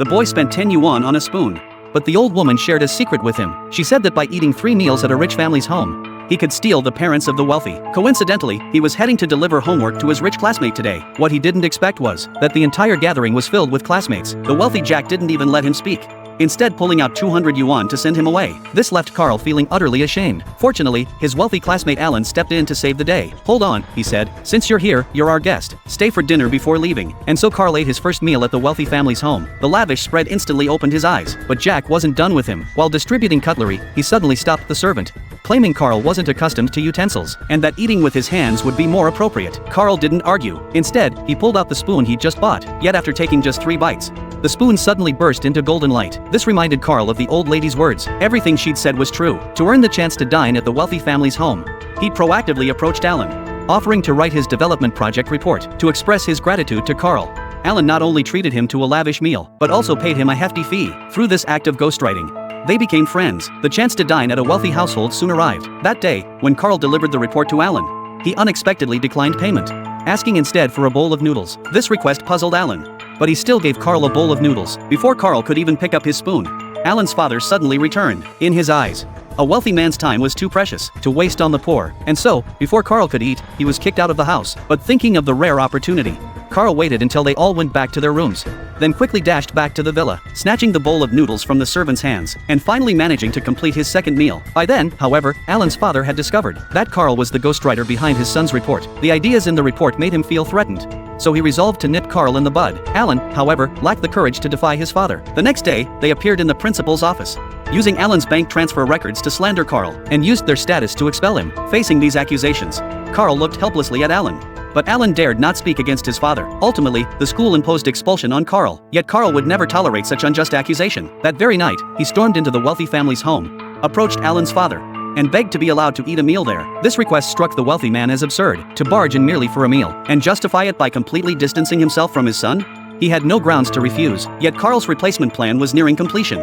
The boy spent 10 yuan on a spoon. But the old woman shared a secret with him. She said that by eating 3 meals at a rich family's home, he could steal the parents of the wealthy. Coincidentally, he was heading to deliver homework to his rich classmate today. What he didn't expect was that the entire gathering was filled with classmates. The wealthy Jack didn't even let him speak, instead pulling out 200 yuan to send him away. This left Carl feeling utterly ashamed. Fortunately, his wealthy classmate Alan stepped in to save the day. "Hold on," he said. "Since you're here, you're our guest. Stay for dinner before leaving." And so Carl ate his first meal at the wealthy family's home. The lavish spread instantly opened his eyes. But Jack wasn't done with him. While distributing cutlery, he suddenly stopped the servant, claiming Carl wasn't accustomed to utensils, and that eating with his hands would be more appropriate. Carl didn't argue. Instead, he pulled out the spoon he'd just bought. Yet after taking just 3 bites, the spoon suddenly burst into golden light. This reminded Carl of the old lady's words. Everything she'd said was true. To earn the chance to dine at the wealthy family's home, he proactively approached Alan, offering to write his development project report. To express his gratitude to Carl, Alan not only treated him to a lavish meal, but also paid him a hefty fee. Through this act of ghostwriting, they became friends. The chance to dine at a wealthy household soon arrived. That day, when Carl delivered the report to Alan, he unexpectedly declined payment, asking instead for a bowl of noodles. This request puzzled Alan, but he still gave Carl a bowl of noodles. Before Carl could even pick up his spoon, Alan's father suddenly returned. In his eyes, a wealthy man's time was too precious to waste on the poor. And so, before Carl could eat, he was kicked out of the house. But thinking of the rare opportunity, Carl waited until they all went back to their rooms, then quickly dashed back to the villa, snatching the bowl of noodles from the servant's hands, and finally managing to complete his second meal. By then, however, Alan's father had discovered that Carl was the ghostwriter behind his son's report. The ideas in the report made him feel threatened, so he resolved to nip Carl in the bud. Alan, however, lacked the courage to defy his father. The next day, they appeared in the principal's office, using Alan's bank transfer records to slander Carl, and used their status to expel him. Facing these accusations, Carl looked helplessly at Alan. But Alan dared not speak against his father. Ultimately, the school imposed expulsion on Carl. Yet Carl would never tolerate such unjust accusation. That very night, he stormed into the wealthy family's home, approached Alan's father, and begged to be allowed to eat a meal there. This request struck the wealthy man as absurd. To barge in merely for a meal, and justify it by completely distancing himself from his son? He had no grounds to refuse. Yet Carl's replacement plan was nearing completion.